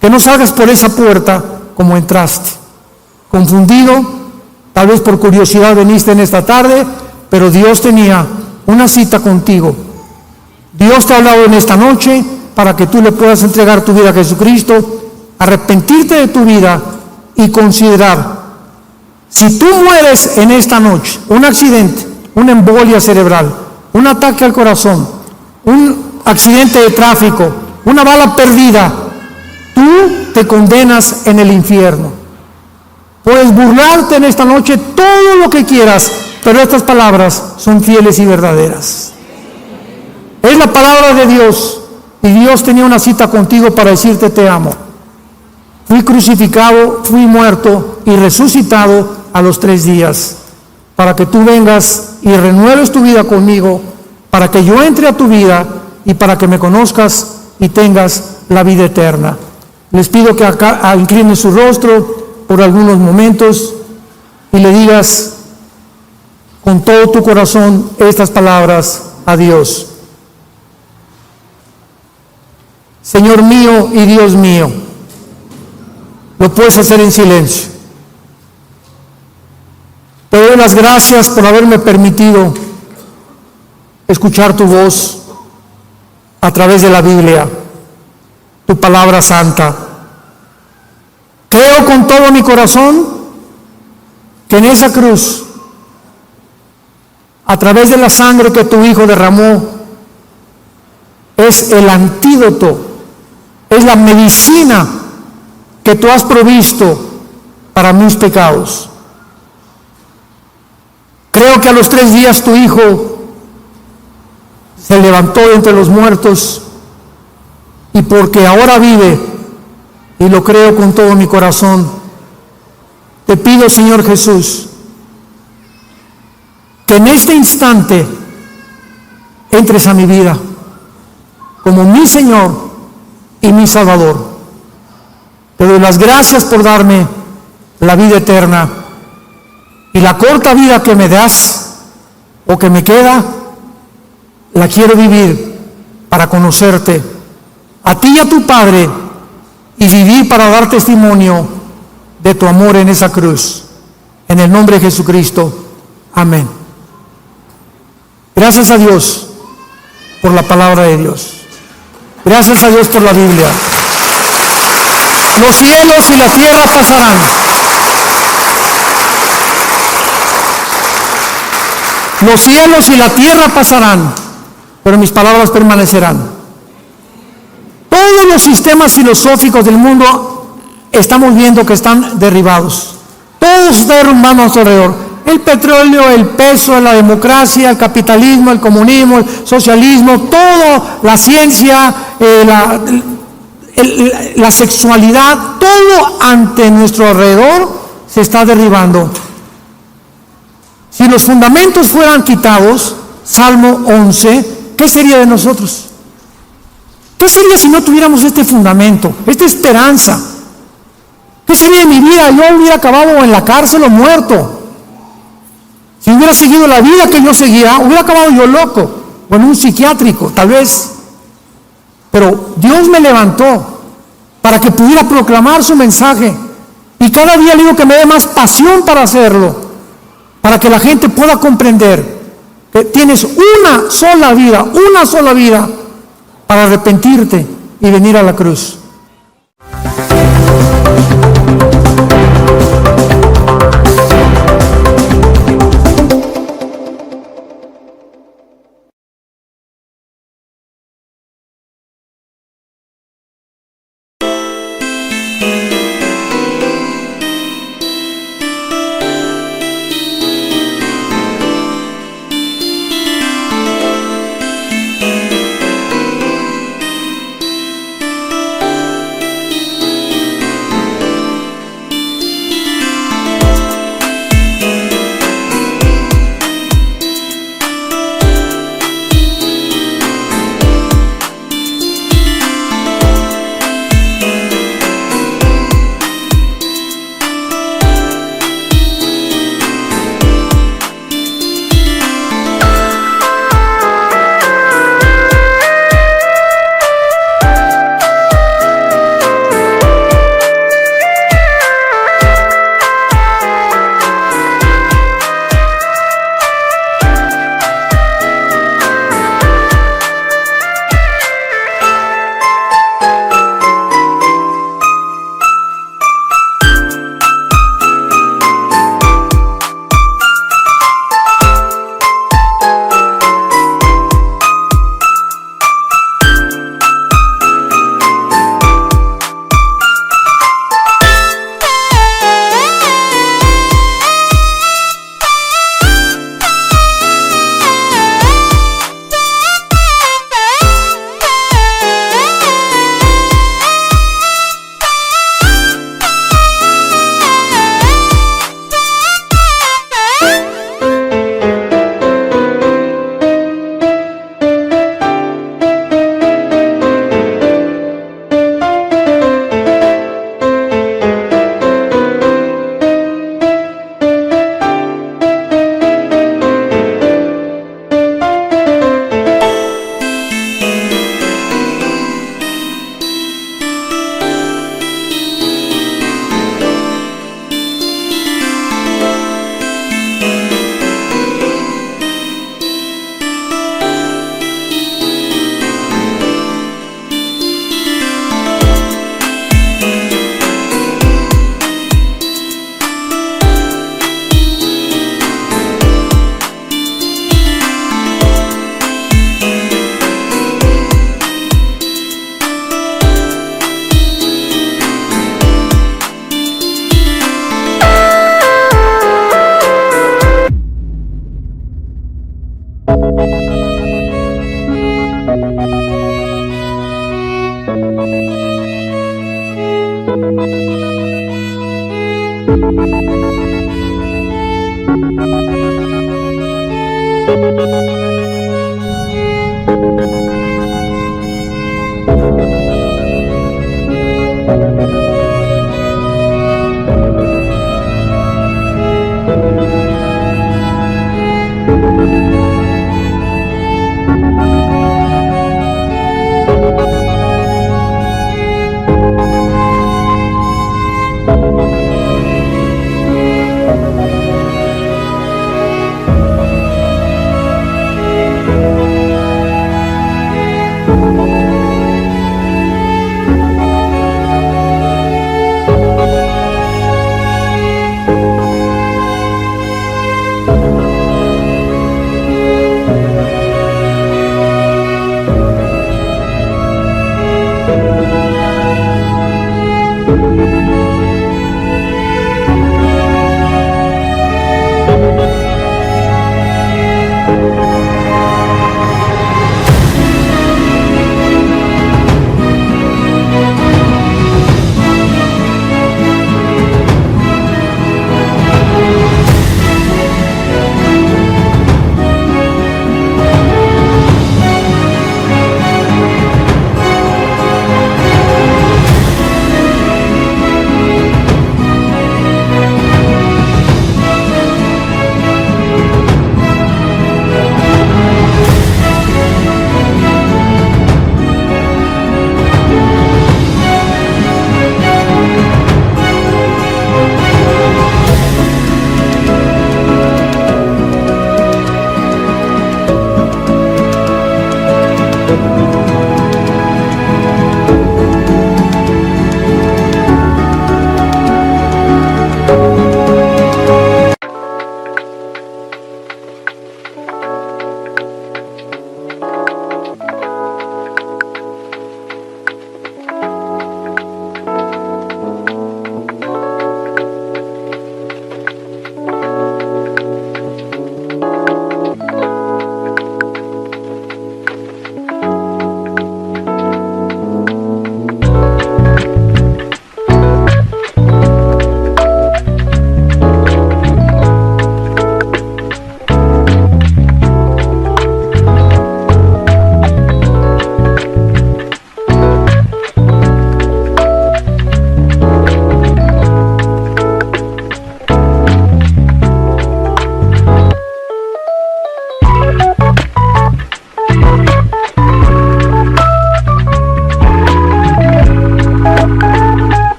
Que no salgas por esa puerta como entraste, confundido. Tal vez por curiosidad viniste en esta tarde, pero Dios tenía una cita contigo. Dios te ha hablado en esta noche para que tú le puedas entregar tu vida a Jesucristo, arrepentirte de tu vida y considerar: si tú mueres en esta noche, un accidente, una embolia cerebral, un ataque al corazón, un accidente de tráfico, una bala perdida, tú te condenas en el infierno. Puedes burlarte en esta noche todo lo que quieras, pero estas palabras son fieles y verdaderas. Es la palabra de Dios, y Dios tenía una cita contigo para decirte te amo. Fui crucificado, fui muerto y resucitado a los 3 días, para que tú vengas y renueves tu vida conmigo, para que yo entre a tu vida y para que me conozcas y tengas la vida eterna. Les pido que acá inclinen su rostro por algunos momentos y le digas con todo tu corazón estas palabras a Dios. Señor mío y Dios mío, lo puedes hacer en silencio. Te doy las gracias por haberme permitido escuchar tu voz a través de la Biblia, tu palabra santa. Creo con todo mi corazón que en esa cruz, a través de la sangre que tu Hijo derramó, es el antídoto, es la medicina que tú has provisto para mis pecados. Creo que a los 3 días tu Hijo se levantó de entre los muertos, y porque ahora vive, y lo creo con todo mi corazón, te pido, Señor Jesús, que en este instante entres a mi vida como mi Señor y mi Salvador. Te doy las gracias por darme la vida eterna, y la corta vida que me das o que me queda, la quiero vivir para conocerte a ti y a tu Padre, y vivir para dar testimonio de tu amor en esa cruz. En el nombre de Jesucristo. Amén. Gracias a Dios por la palabra de Dios. Gracias a Dios por la Biblia. Los cielos y la tierra pasarán. Los cielos y la tierra pasarán, pero mis palabras permanecerán. Todos los sistemas filosóficos del mundo estamos viendo que están derribados. Todos están derrumbando a nuestro alrededor. El petróleo, el peso, la democracia, el capitalismo, el comunismo, el socialismo, todo, la ciencia, la sexualidad, todo ante nuestro alrededor se está derribando. Si los fundamentos fueran quitados, Salmo 11, ¿qué sería de nosotros? ¿Qué sería si no tuviéramos este fundamento, esta esperanza? ¿Qué sería de mi vida? Yo hubiera acabado en la cárcel o muerto. Si hubiera seguido la vida que yo seguía, hubiera acabado yo loco, o en un psiquiátrico, tal vez. Pero Dios me levantó para que pudiera proclamar su mensaje. Y cada día le digo que me dé más pasión para hacerlo, para que la gente pueda comprender que tienes una sola vida para arrepentirte y venir a la cruz.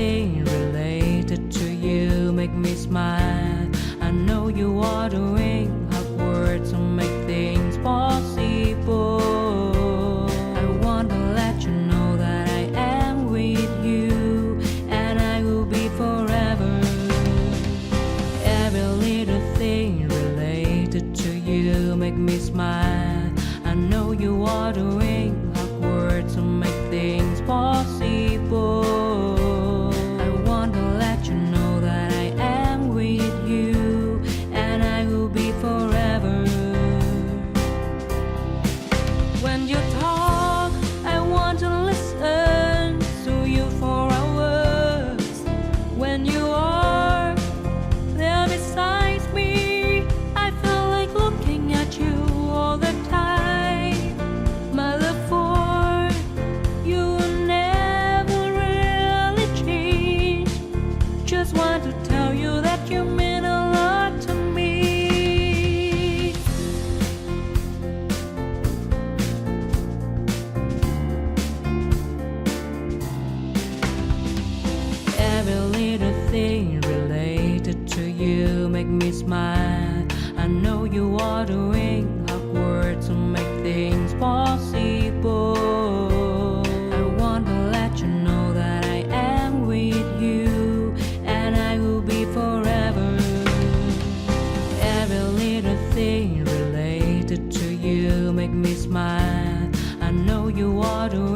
thing related to you make me smile. I know you are doing hard work to make things possible. I want to let you know that I am with you, and I will be forever. Every little thing related to you make me smile. I know you are doing hard work to make things possible. I want to let you know that I am with you, and I will be forever. When you talk, I want to listen to you for hours. When you are there beside me, I feel like looking at you all the time. My love for you will never really change. Just want to tell you that you mean a lot to me. Every little thing related to you make me smile. I know you are doing hard work to make things possible. I want to let you know that I am with you, and I will be forever. Every little thing related to you make me smile. I know you are doing